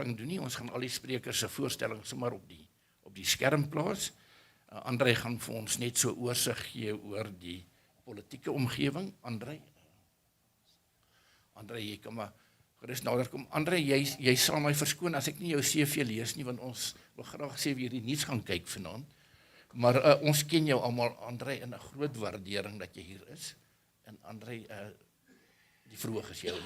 voorstelling doen nie, ons gaan al die sprekers se voorstellings sommer op die skerm plaas. André gaan vir ons net so oorsig gee oor die politieke omgewing. André, jy kan maar gerus nader kom. André, jy sal my verskoon as ek nie jou CV lees nie, want ons wil graag sê wie die nuus gaan kyk vanaand. Maar ons ken jou almal, André, in 'n groot waardering dat jy hier is. En André, die verhoog is jou.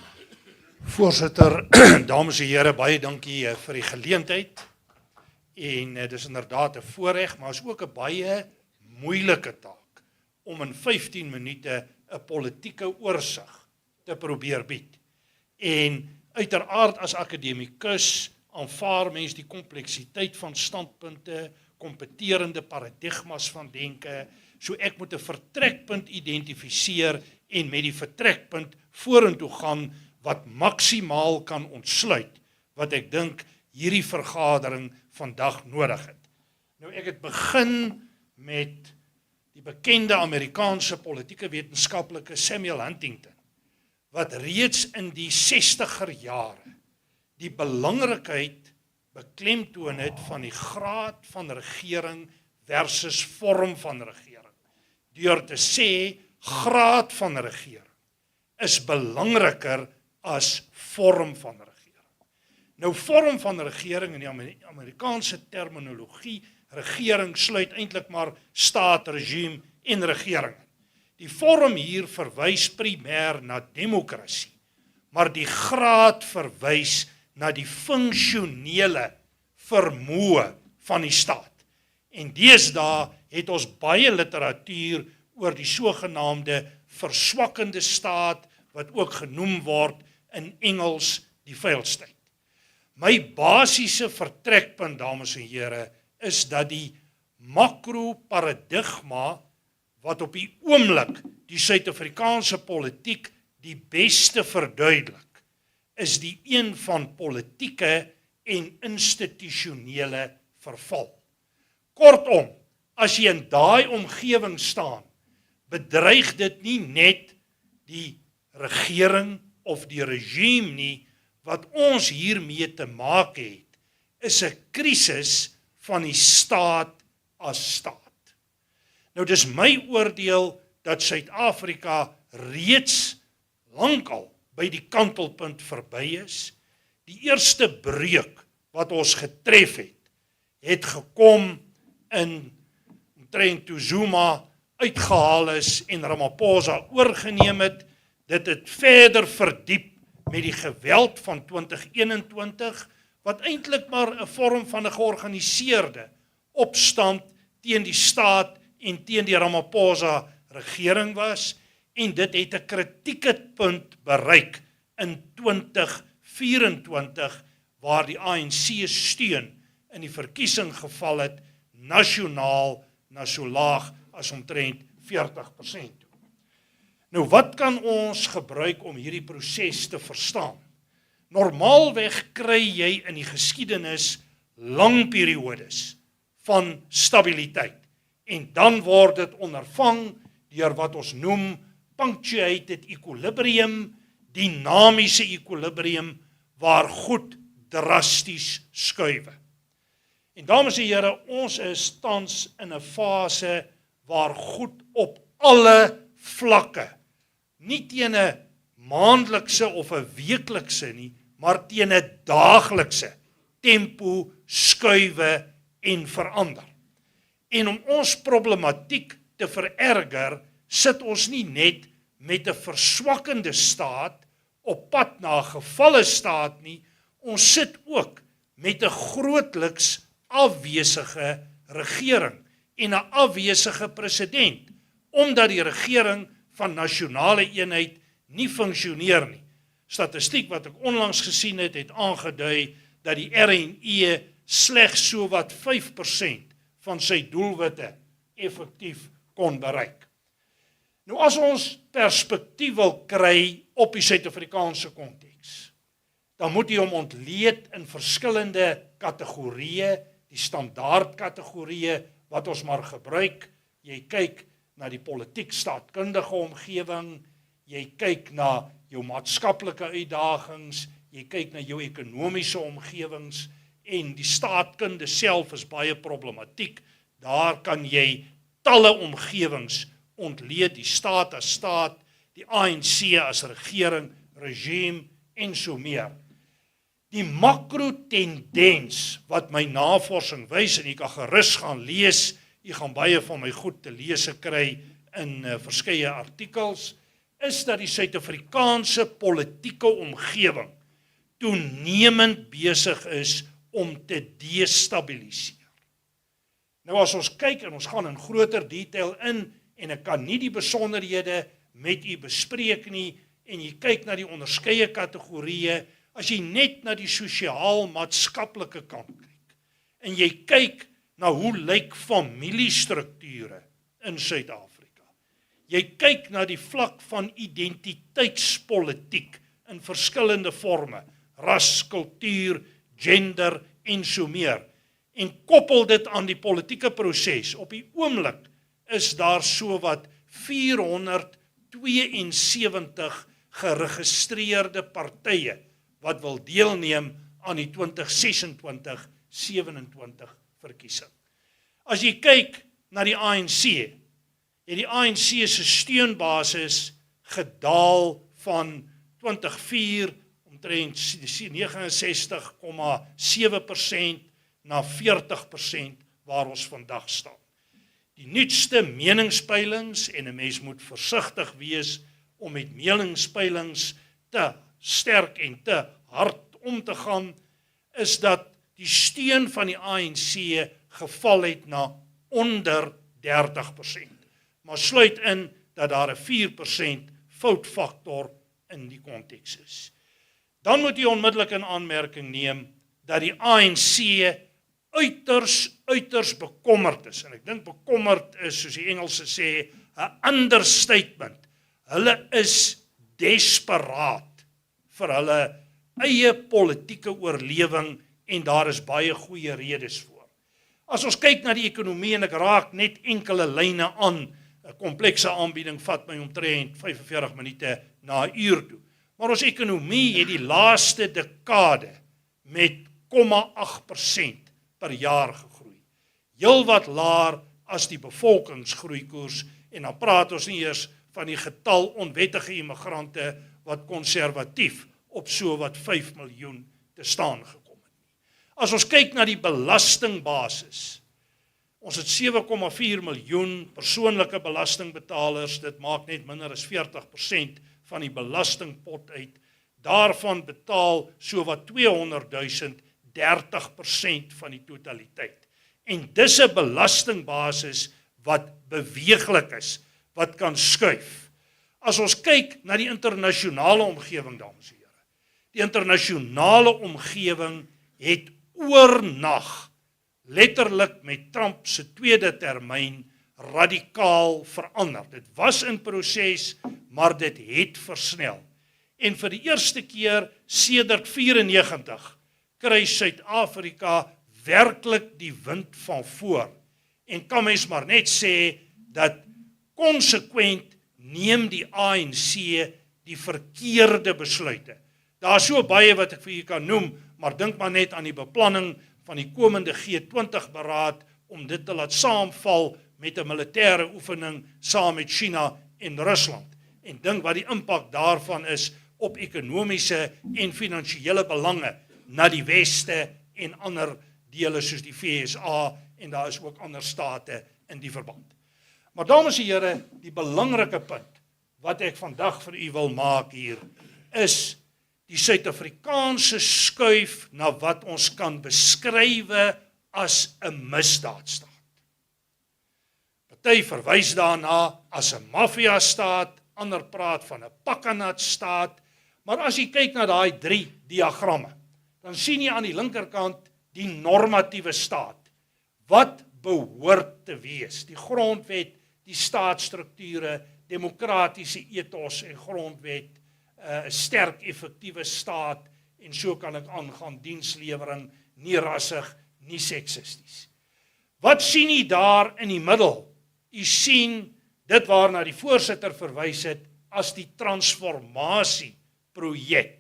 Voorsitter, dames en here, baie dankie vir die geleentheid. En dit is inderdaad 'n voorreg, maar is ook 'n baie moeilike taak om in 15 minute 'n politieke oorsig te probeer bied. En uiteraard as akademikus aanvaar mens die kompleksiteit van standpunte, kompeterende paradigmas van denke, so ek moet 'n vertrekpunt identifiseer en met die vertrekpunt vorentoe gaan wat maksimaal kan ontsluit wat ek dink hierdie vergadering vandag nodig het. Nou ek het begin met die bekende Amerikaanse politieke wetenskaplike Samuel Huntington, wat reeds in die 60er jare die belangrikheid beklemtoon het van die graad van regering versus vorm van regering. Deur te sê, graad van regering is belangriker as vorm van regering. Nou, vorm van regering in die Amerikaanse terminologie, regering sluit eintlik maar staat, regime en regering. Die vorm hier verwys primêr na demokrasie, maar die graad verwys na die funksionele vermoë van die staat. En deesdae het ons baie literatuur oor die sogenaamde verswakkende staat, wat ook genoem word in Engels die failstate. My basiese vertrekpunt, dames en here, is dat die makro-paradigma wat op die oomblik die Suid-Afrikaanse politiek die beste verduidelik, is die een van politieke en institusionele verval. Kortom, as jy in daai omgewing staan, bedreig dit nie net die regering of die regime nie. Wat ons hiermee te maak het, is 'n krisis van die staat as staat. Nou, dis my oordeel dat Suid-Afrika reeds lankal by die kantelpunt verby is. Die eerste breuk wat ons getref het gekom in omtrent toe Zuma uitgehaal is en Ramaphosa oorgeneem het. Dit het verder verdiep met die geweld van 2021, wat eintlik maar 'n vorm van 'n georganiseerde opstand teen die staat en teen die Ramaphosa regering was, en dit het 'n kritieke punt bereik in 2024, waar die ANC steun in die verkiesing geval het, nasionaal na so laag as omtrent 40%. Nou, wat kan ons gebruik om hierdie proses te verstaan? Normaalweg kry jy in die geskiedenis lang periodes van stabiliteit, en dan word dit ondervang deur wat ons noem punctuated equilibrium, dinamiese equilibrium, waar goed drasties skuiwe. En dames en here, ons is tans in 'n fase waar goed op alle vlakke, nie teen 'n maandelikse of 'n weeklikse nie, maar teen 'n daaglikse tempo skuiwe en verander. En om ons problematiek te vererger, sit ons nie net met 'n verswakkende staat op pad na 'n gevalle staat nie, ons sit ook met 'n grootliks afwesige regering en 'n afwesige president, omdat die regering van nasionale eenheid nie funksioneer nie. Statistiek wat ek onlangs gesien het, het aangedui dat die RNE slegs so wat 5% van sy doelwitte effektief kon bereik. Nou, as ons perspektief wil kry op die Suid-Afrikaanse konteks, dan moet jy hom ontleed in verskillende kategorieë, die standaard kategorieë wat ons maar gebruik. Jy kyk na die politiek staatkundige omgewing, jy kyk na jou maatskaplike uitdagings, jy kyk na jou ekonomiese omgewings en die staatkunde self is baie problematiek. Daar kan jy talle omgewings ontleed, die staat as staat, die ANC as regering, regime en so meer. Die makro-tendens wat my navorsing wys, en jy kan gerus gaan lees, jy gaan baie van my goed te lees kry in verskeie artikels, is dat die Suid-Afrikaanse politieke omgewing toenemend besig is om te destabiliseer. Nou as ons kyk en ons gaan in groter detail in, en ek kan nie die besonderhede met u bespreek nie, en jy kyk na die onderskeie kategorieë, as jy net na die sosiaal-maatskaplike kant kyk, en jy kyk na hoe lyk familiestrukture in Suid-Afrika, jy kyk na die vlak van identiteitspolitiek in verskillende forme, ras, kultuur, gender en so meer, en koppel dit aan die politieke proses. Op die oomblik is daar sowat 472 geregistreerde partye wat wil deelneem aan die 2026-27 verkiesing. As jy kyk na die ANC, het die ANC se steunbasis gedaal van 2004 omtrent 69,7% na 40% waar ons vandag staan. Die nuutste meningspeilings, en 'n mens moet versigtig wees om met meningspeilings te sterk en te hard om te gaan, is dat die steun van die ANC geval het na onder 30%. Maar sluit in dat daar 'n 4% foutfaktor in die konteks is. Dan moet jy onmiddellik in aanmerking neem dat die ANC uiters bekommerd is. En ek dink bekommerd is, soos die Engelse sê, 'n understatement. Hulle is desperaat vir hulle eie politieke oorlewing en daar is baie goeie redes voor. As ons kyk na die ekonomie, en ek raak net enkele lyne aan, 'n komplekse aanbieding vat my omtrent 45 minute na 'n uur toe. Maar ons ekonomie het die laaste dekade met 0,8% per jaar gegroei. Heel wat laer as die bevolkingsgroeikoers, en dan praat ons nie eers van die getal onwettige immigrante wat konservatief op so wat 5 miljoen te staan gekom het. As ons kyk na die belastingbasis, ons het 7,4 miljoen persoonlike belastingbetalers, dit maak net minder as 40% van die belastingpot uit. Daarvan betaal so wat 200.000 30% van die totaliteit. En dis 'n belastingbasis wat beweeglik is, wat kan skuif. As ons kyk na die internasionale omgewing, dames en here, die internasionale omgewing het oornag, letterlik met Trump se tweede termyn, radikaal verander. Dit was in proses, maar dit het versnel. En vir die eerste keer sedert 94 kry Suid-Afrika werklik die wind van voor. En kan mens maar net sê dat konsekwent neem die ANC die verkeerde besluite. Daar is so baie wat ek vir julle kan noem, maar dink maar net aan die beplanning van die komende G20 beraad om dit te laat saamval met 'n militêre oefening saam met China en Rusland. En dink wat die impak daarvan is op ekonomiese en finansiële belange na die weste en ander dele soos die VSA, en daar is ook ander state in die verband. Maar dames en here, die belangrike punt wat ek vandag vir u wil maak hier, is die Suid-Afrikaanse skuif na wat ons kan beskrywe as 'n misdaadstaat. Party verwys daarna as 'n maffia-staat, ander praat van 'n pakkenat-staat, maar as jy kyk na daai 3 diagramme, dan sien jy aan die linkerkant die normatiewe staat. Wat behoort te wees? Die grondwet, die staatsstrukture, demokratiese ethos en grondwet, 'n sterk effektiewe staat, en so kan ek aangaan, dienslewering, nie rassig, nie seksisties. Wat sien jy daar in die middel? Jy sien dit waarna die voorsitter verwys het as die transformasieprojek.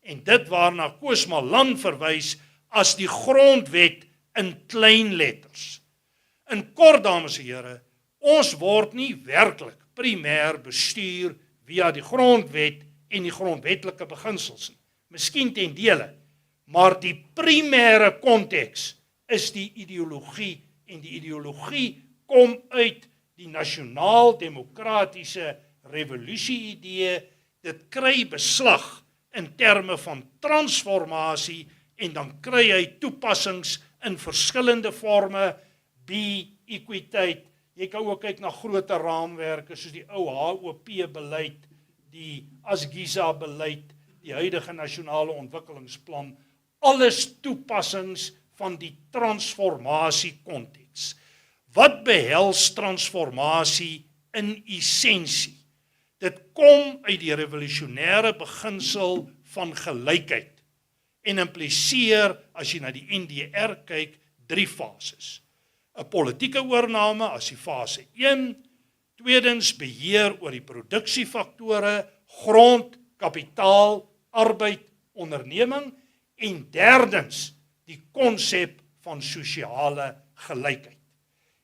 en dit waarna Koos Malan verwys as die grondwet in klein letters. In kort, dames en here, ons word nie werklik primêr bestuur via die grondwet en die grondwetlike beginsels nie. Miskien ten dele, maar die primêre konteks is die ideologie, en die ideologie kom uit die nasionaal-demokratiese revolusie-idee. Dit kry beslag in terme van transformasie en dan kry hy toepassings in verskillende forme, equiteit. Jy kan ook kyk na groter raamwerke soos die ou HOP-beleid, die Asgisa-beleid, die huidige nasionale ontwikkelingsplan, alles toepassings van die transformasie-konteks. Wat behels transformasie in essensie? Dit kom uit die revolusionêre beginsel van gelykheid en impliseer, as jy na die NDR kyk, 3 fases. 'n Politieke oorname as die fase 1, tweedens beheer oor die produksiefaktore, grond, kapitaal, arbeid, onderneming, en derdens die konsep van sosiale gelykheid.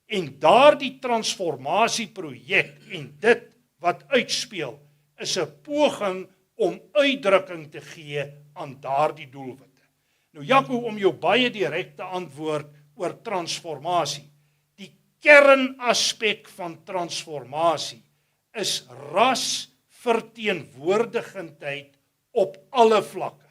En daardie transformasieprojek en dit wat uitspeel, is 'n poging om uitdrukking te gee aan daardie doelwitte. Nou Jaco, om jou baie direkte antwoord oor transformasie. Die kernaspek van transformasie is rasverteenwoordigendheid op alle vlakke.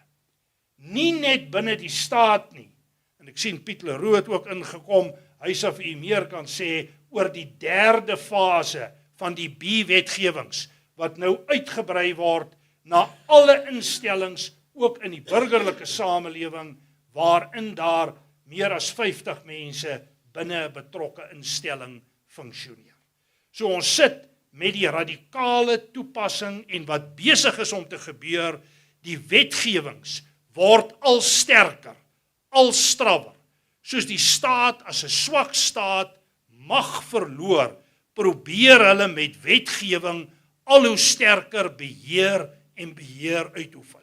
Nie net binne die staat nie. En ek sien Piet Leroux het ook ingekom, hy sal vir u meer kan sê oor die 3de fase van die B-wetgewings, wat nou uitgebrei word na alle instellings, ook in die burgerlike samelewing, waarin daar meer as 50 mense binne 'n betrokke instelling funksioneer. So ons sit met die radikale toepassing en wat besig is om te gebeur, die wetgewings word al sterker, al strawwer. Soos die staat as 'n swak staat mag verloor, probeer hulle met wetgewing al hoe sterker beheer uitoefen.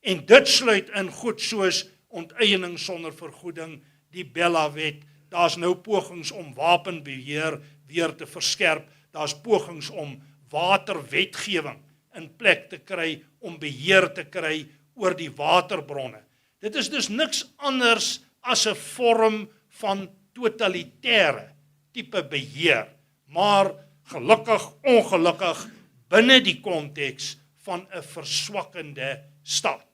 En dit sluit in goed soos onteiening sonder vergoeding, die Bella-wet, daar's nou pogings om wapenbeheer weer te verskerp, daar's pogings om waterwetgewing in plek te kry, om beheer te kry oor die waterbronne. Dit is dus niks anders as 'n vorm van totalitêre tipe beheer, maar gelukkig, ongelukkig, binne die konteks van 'n verswakkende staat.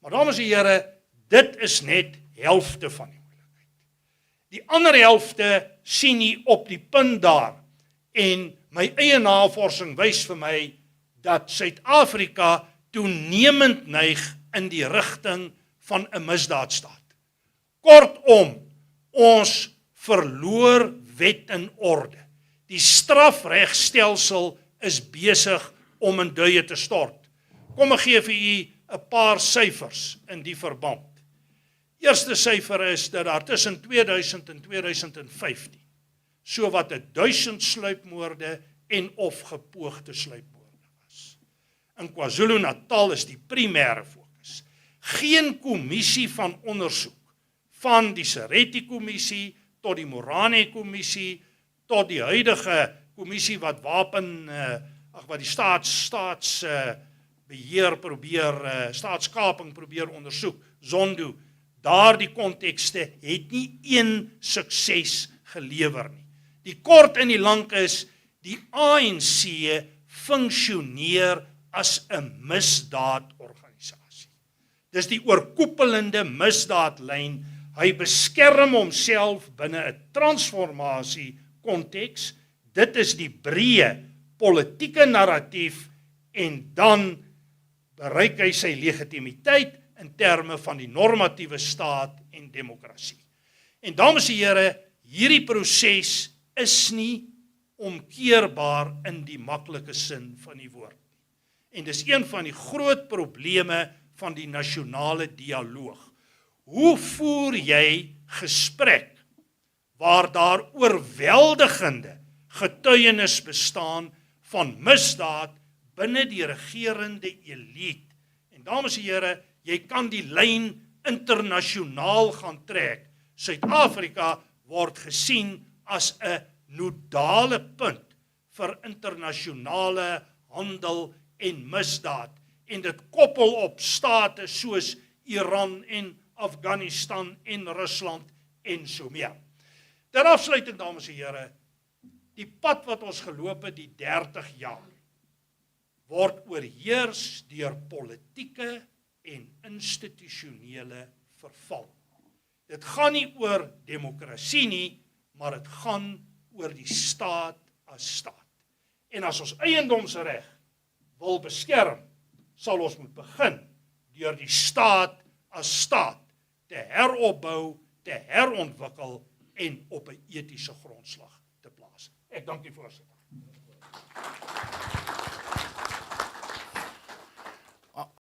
Maar dames en here, dit is net helfte van die moeilikheid. Die ander helfte sien jy op die punt daar, en my eie navorsing wys vir my dat Suid-Afrika toenemend neig in die rigting van 'n misdaadstaat. Kortom, ons verloor wet en orde. Die strafregstelsel is besig om in duie te stort. Kom ek gee vir u 'n paar syfers in die verband. Eerste syfer is dat daar tussen 2000 en 2015 so wat 1000 sluipmoorde en of gepoogde sluipmoorde was. In KwaZulu-Natal is die primêre fokus. Geen kommissie van ondersoek, van die Sereti-kommissie tot die Morane-kommissie tot die huidige kommissie wat wat die staatskaping probeer ondersoek, Zondo. Daardie kontekste het nie een sukses gelewer nie. Die kort en die lank is, die ANC funksioneer as 'n misdaadorganisasie. Dis die oorkoepelende misdaadlyn. Hy beskerm homself binne 'n transformasie konteks. Dit is die breë politieke narratief, en dan bereik hy sy legitimiteit in terme van die normatiewe staat en demokrasie. En dames en here, hierdie proses is nie omkeerbaar in die maklike sin van die woord nie. En dis een van die groot probleme van die nasionale dialoog. Hoe voer jy gesprek waar daar oorweldigende getuienis bestaan van misdaad binne die regerende elite? En dames en here, Jy kan die lyn internasionaal gaan trek. Suid-Afrika word gesien as 'n nodale punt vir internasionale handel en misdaad. En dit koppel op state soos Iran en Afghanistan en Rusland en so meer. Ter afsluiting, dames en here, die pad wat ons geloop het die 30 jaar, word oorheers deur politieke en institusionele verval. Dit gaan nie oor demokrasie nie, maar dit gaan oor die staat as staat. En as ons eiendomsreg wil beskerm, sal ons moet begin deur die staat as staat te heropbou, te herontwikkel en op 'n etiese grondslag te plaas. Ek dank die voorsitter.